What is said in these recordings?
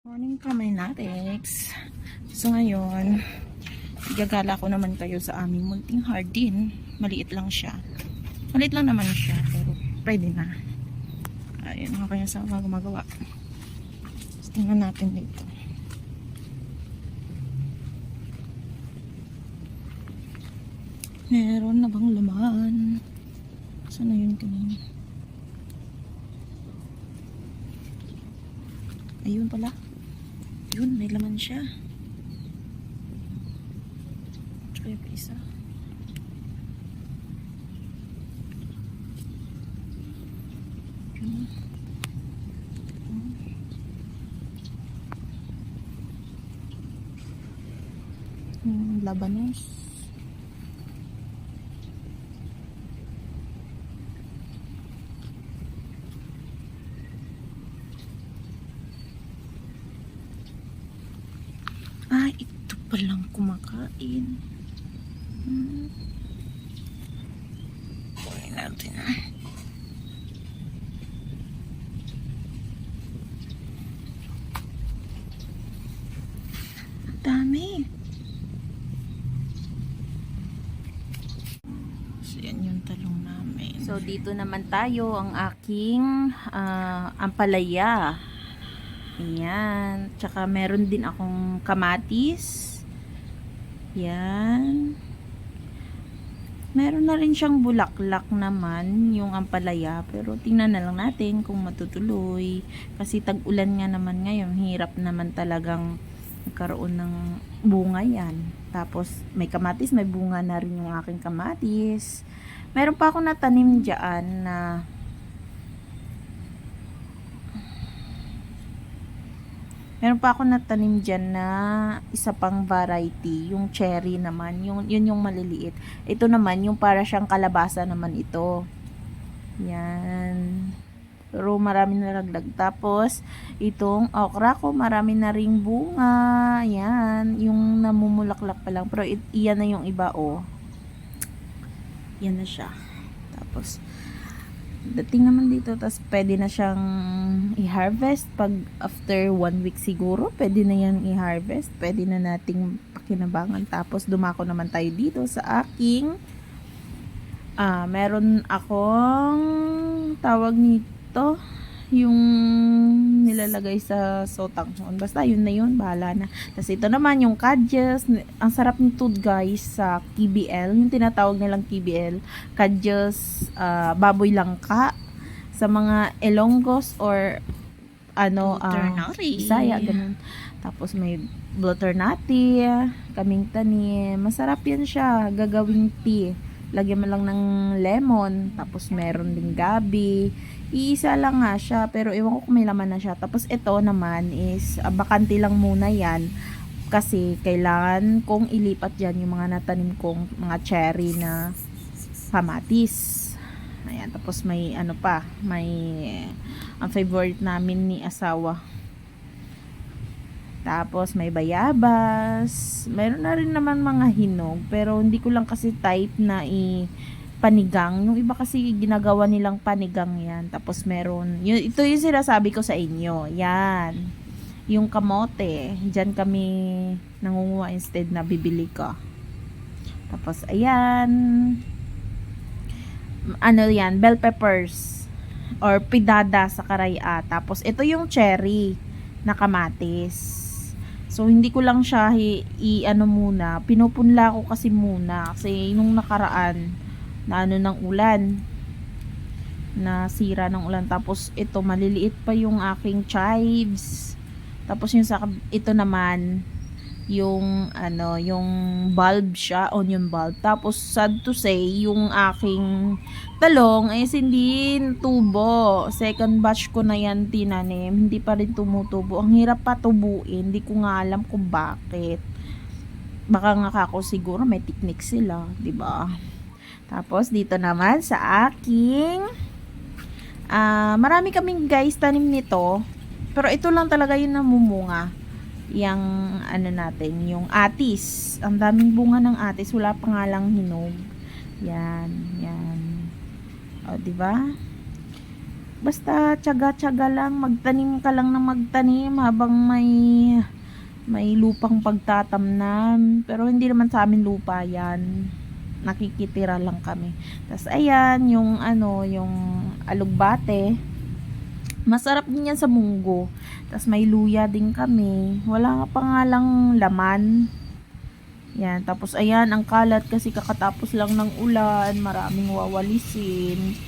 Morning kamay natex. So ngayon, gagala ko naman kayo sa aming munting hardin. Maliit lang siya. Maliit lang naman siya, pero pwede na. Ayun, ako kaya sa gumagawa. So, tingnan natin dito. Meron na bang laman? Saan na yun kanina? Ayun pala. Yun, may laman siya. Tsaka yung isa. Yun. Yung labanos. Ah, ito palang kumakain. Kunin natin. Ang dami. So, yan yung talong namin. So, dito naman tayo ang aking ampalaya. Ayan. Tsaka meron din akong kamatis. Yan. Meron na rin siyang bulaklak naman, yung ampalaya. Pero tingnan na lang natin kung matutuloy. Kasi tag-ulan nga naman ngayon. Hirap naman talagang nagkaroon ng bunga yan. Tapos may kamatis, may bunga na rin yung aking kamatis. Meron pa ako natanim dyan na meron pa ako natanim dyan na isa pang variety, yung cherry naman, yun yung maliliit. Ito naman, yung para siyang kalabasa naman ito. Yan. Pero marami na laglag. Tapos, itong okra ko, marami na ring bunga. Yan. Yung namumulaklak pa lang. Pero iyan na yung iba, oh. Yan na siya. Tapos, dating naman dito, tapos pwede na siyang i-harvest pag after 1 week siguro, pwede na yan i-harvest, pwede na nating pakinabangan. Tapos dumako naman tayo dito sa aking meron akong tawag nito, yung nilalagay sa sotanghon, basta yun na yun, bahala na. Tapos ito naman yung kadyas, ang sarap nito guys sa KBL, yung tinatawag nilang KBL, kadyas, baboy langka, sa mga Ilonggos or Bisaya, ganun. Tapos may butternut, kaming tanim, masarap yan siya, gagawing tea. Lagyan mo lang ng lemon, tapos meron din gabi. Iisa lang nga siya, pero ewan ko kung may laman na siya. Tapos ito naman is, bakante lang muna yan. Kasi kailangan kong ilipat dyan yung mga natanim kong mga cherry na kamatis. Ayan, tapos may ano pa, may ang favorite namin ni asawa. Tapos may bayabas. Meron na rin naman mga hinog, pero hindi ko lang kasi type na panigang. Yung iba kasi ginagawa nilang panigang yan. Tapos meron, ito yung sinasabi ko sa inyo. Yan. Yung kamote. Diyan kami nangunguha instead na bibili ka. Tapos ayan. Ano yan? Bell peppers. Or pidada sa karaya. Tapos ito yung cherry na kamatis. So, hindi ko lang siya ano muna. Pinupunla ko kasi muna. Kasi nung nakaraan, na ano ng ulan. Na sira ng ulan. Tapos, ito, maliliit pa yung aking chives. Tapos, ito naman, yung, yung bulb siya, onion bulb. Tapos, sad to say, yung aking talong ay hindi tubo. Second batch ko na yan tinanim, hindi pa rin tumutubo. Ang hirap pa tubuin, hindi ko nga alam kung bakit. Baka nga ako siguro may technique sila, 'di ba? Tapos dito naman sa aking marami kaming guys tanim nito. Pero ito lang talaga yung namumunga. Yang ano natin, yung atis. Ang daming bunga ng atis, wala pa nga lang hinog. Yan, yan. O, di ba? Basta tiyaga-tiyaga lang, magtanim ka lang ng magtanim habang may lupang pagtatamnan. Pero hindi naman sa amin lupa yan. Nakikitira lang kami. Tas ayan, yung ano, yung alugbate. Masarap din yan sa munggo. Tas may luya din kami. Wala nga pa nga lang laman. Yan, tapos ayan, ang kalat kasi kakatapos lang ng ulan, maraming wawalisin.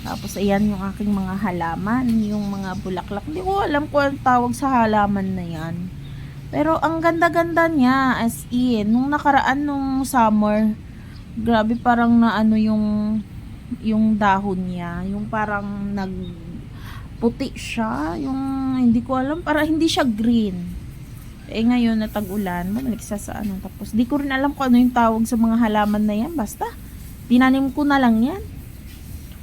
Tapos ayan yung aking mga halaman, yung mga bulaklak. Hindi ko alam kung anong tawag sa halaman na yan. Pero ang ganda-ganda niya, as in, nung nakaraan nung summer, grabe parang na ano yung dahon niya, yung parang nagputi siya, yung hindi ko alam, para hindi siya green. Eh ngayon na tag-ulan, bumalik sa ano, tapos di ko rin alam kung ano yung tawag sa mga halaman na yan, basta tinanim ko na lang yan.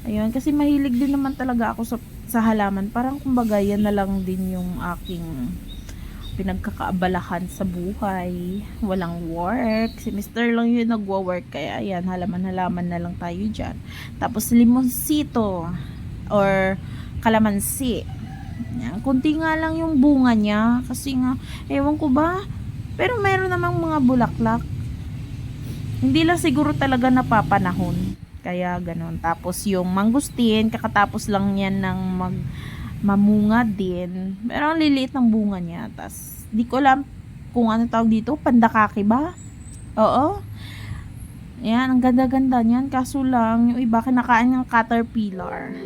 Ayun, kasi mahilig din naman talaga ako sa halaman. Parang kumbaga yan na lang din yung aking pinagkakaabalahan sa buhay. Walang work. Si Mr. lang yun nagwa-work. Kaya ayan, halaman-halaman na lang tayo dyan. Tapos limonsito or kalamansi. Yan, kunti nga lang yung bunga niya. Kasi nga, ewan ko ba, pero meron namang mga bulaklak. Hindi lang siguro talaga napapanahon. Kaya ganun. Tapos yung mangustin, kakatapos lang yan ng mamunga din. Pero ang liliit ng bunga niya. Tas di ko alam kung ano tawag dito. Pandakaki ba? Oo. Yan, ang ganda-ganda niyan. Kaso lang, yung iba kinakain ng caterpillar.